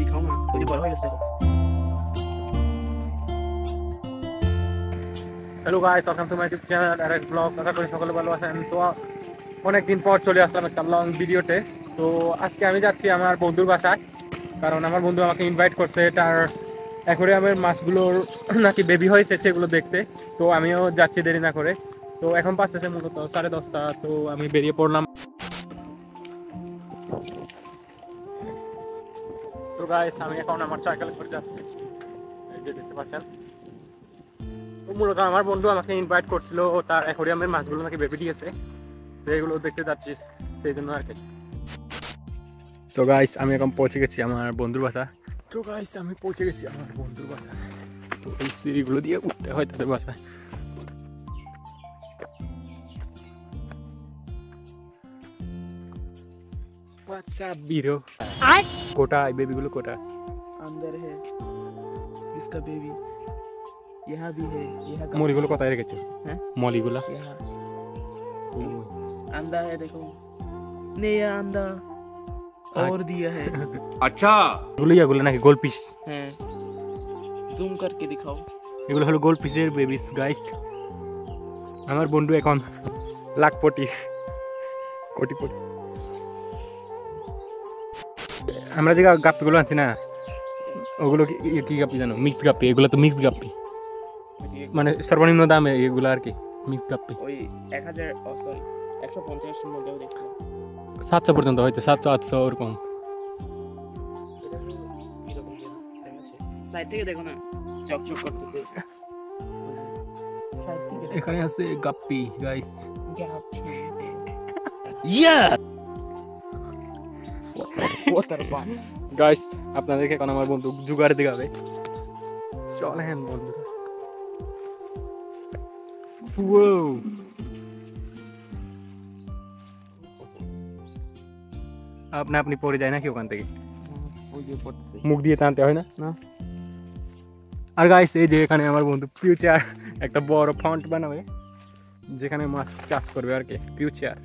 दिखाओ ना तुझे बड़ा है देखो। Hello guys, welcome to my YouTube channel RS blog. আশা করি সকলে ভালো আছেন। তো অনেকদিন পর চলে আসলাম একটা লং ভিডিওতে। তো আজকে আমি যাচ্ছি আমার বন্ধুর বাসায়, কারণ আমার বন্ধু আমাকে ইনভাইট করছে তার অ্যাকোয়ারিয়ামের মাছগুলোর নাকি বেবি হয়েছে সেগুলো দেখতে। তো আমিও যাচ্ছি দেরি না করে। তো এখন বাজতেছে মূলত 10:30। তো আমি বেরিয়ে পড়লাম। তো গাইস, আমি এখন আমার সাইকেলে করে যাচ্ছি, এই যে দেখতে পাচ্ছেন। মূলত আমার বন্ধু আমাকে ইনভাইট করছিল, তার অ্যাকোয়ারিয়ামের মাছগুলো নাকি বেবি দিয়েছে, সেগুলো দেখতে যাচ্ছি, সেই জন্য আর কি। সো গাইস, আমি এখন পৌঁছে গেছি আমার বন্ধুর বাসা। তো গাইস, আমি পৌঁছে গেছি আমার বন্ধুর বাসা। তো এই সিঁড়িগুলো দিয়ে উঠতে হয় তাদের বাসায়। হোয়াটসঅ্যাপ বিরো, কোটায় বেবিগুলো কোটা? अंदर है इसका बेबी, यहाँ भी है, यहाँ का মলিগুলো কোথায় রেখেছো? हैं মলিগুলো यहाँ अंडा है, देखो नया अंडा और दिया है। अच्छा এগুলো ইয়াগুলো নাকি গোল পিস? हैं জুম करके दिखाओ। এগুলো হলো গোল পিসের বেবিস গাইস। আমার বন্ধু এখন লাখপতি, কোটিপতি। আমরা যে গাপ্পিগুলো আনছি না, ওগুলো কি গাপ্পি জানো? মিক্সড গাপ্পি। এগুলো তো মিক্সড গাপ্পি, মানে সর্বনিম্ন দামে এগুলো আর কি, মিক্সড গাপ্পি। ওই 1000 সরি 150 এর মধ্যেও দেখছিলাম। 700 পর্যন্ত হয়তো, 700-800 ওরকম। এটা কি রকম যেন দেখাচ্ছে, সাইড থেকে দেখো না চকচক করতেছে। সাইড থেকে এখানে আছে গাপ্পি গাইস। গাইস, আপনাদেরকে এখন আমার বন্ধু জুগাড় দেখাবে। চলেন বন্ধুরা। আপনি পড়ে যায় নাকি ওখান থেকে? ওই যে পড়তেছে, মুখ দিয়ে টানতে হয় না? না। আর গাইস, এই যে এখানে আমার বন্ধু ফিউচার একটা বড় ফন্ট বানাবে, যেখানে মাছ চাষ করবে আর কি। ফিউচার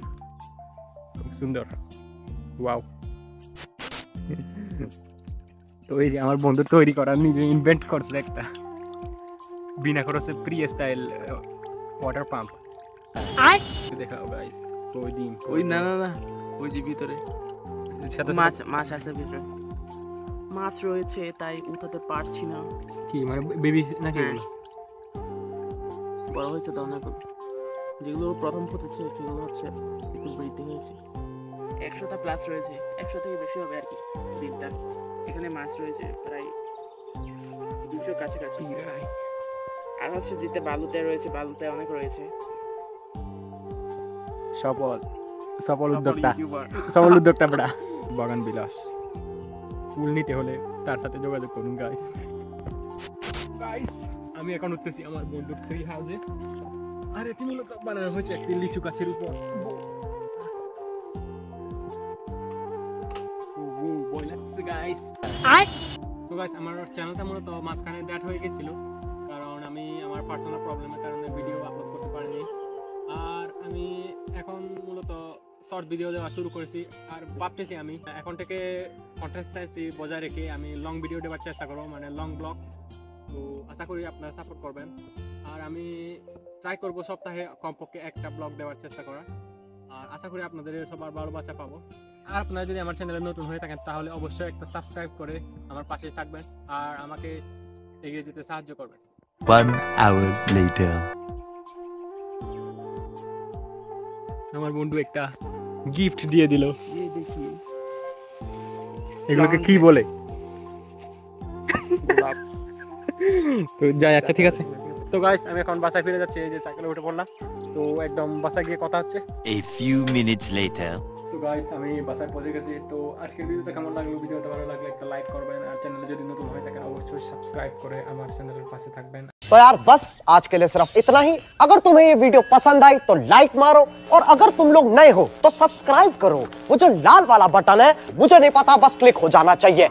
খুব সুন্দর, ওয়াও। তো এই যে আমার বন্ধু তৈরি করা, নিজে ইনভেন্ট করছে একটা বিনা খরচে ফ্রি স্টাইল ওয়াটার পাম্প। দেখাও গাইস, ওই ডিম, ওই না না না ওই যে ভিতরে সাথে মাছ মাছ আছে ভিতরে, মাছ রয়েছে তাই উঠাতে পারছি না। কি মানে বেবি নাকি? হ্যাঁ। বড় হয়েছে দাও না গো, যেগুলো প্রথম ফুটেছে সেগুলো হচ্ছে একটু বৃদ্ধি হয়েছে। 100টা প্লাস রয়েছে, 100 থেকে বেশি হবে আর কি দিনটা। এখানে মাছ রয়েছে প্রায় 200 কাছাকাছি। আর হচ্ছে যেতে বালুতে রয়েছে, বালুতে অনেক রয়েছে। সফল উদ্যোক্তা, ইউটিউবার সফল উদ্যোক্তা বড়া বাগান বিলাস। ফুল নিতে হলে তার সাথে যোগাযোগ করুন গাইস। গাইস, আমি এখন উঠতেছি আমার বন্ধুর ট্রি হাউসে। আরে তুমি লোক বানানো হয়েছে একটি লিচু গাছের উপর। ভয় লাগছে গাইস। তো গাইস, আমার চ্যানেলটা মূলত মাঝখানে ডেট হয়ে গেছিল, কারণ আমি আমার পার্সোনাল প্রবলেমের কারণে ভিডিও আপলোড করতে পারিনি। আর আমি এখন মূলত শর্ট ভিডিও দেওয়া শুরু করেছি। আর ভাবতেছি আমি এখন থেকে কন্সিস্টেন্সি বজায় রেখে আমি লং ভিডিও দেওয়ার চেষ্টা করবো, মানে লং ব্লগ। তো আশা করি আপনারা সাপোর্ট করবেন। আর আমি ট্রাই করবো সপ্তাহে কমপক্ষে একটা ব্লগ দেওয়ার চেষ্টা করার। আর আশা করি আপনাদের সবার ভালোবাসা পাবো। আর আপনারা যদি আমার চ্যানেলে নতুন হয়ে থাকেন তাহলে অবশ্যই একটা সাবস্ক্রাইব করে আমার পাশে থাকবেন আর আমাকে এগিয়ে যেতে সাহায্য করবেন। 1 hour later আমার বন্ধু একটা গিফট দিয়ে দিল। ये देखिए এগুলোকে কি বলে? তো যাই, আচ্ছা ঠিক আছে। তো গাইস, আমি এখন বাসায় ফিরে যাচ্ছি, এই যে সাইকেলে উঠে পড়লাম। তো একদম বাসায় গিয়ে কথা হচ্ছে। a few minutes later so guys, আমি বাসায় পৌঁছে গেছি। তো আজকের ভিডিওটা কেমন লাগলো? ভিডিওটা ভালো লাগলে একটা লাইক করবেন, আর চ্যানেলে যদি নতুন হয়ে থাকেন অবশ্যই সাবস্ক্রাইব করে আমার চ্যানেলের পাশে থাকবেন। तो यार बस आज के लिए सिर्फ इतना ही। अगर तुम्हें ये वीडियो पसंद आई तो लाइक मारो, और अगर तुम लोग नए हो तो सब्सक्राइब करो। वो जो लाल वाला बटन है मुझे नहीं पता, बस क्लिक हो जाना चाहिए।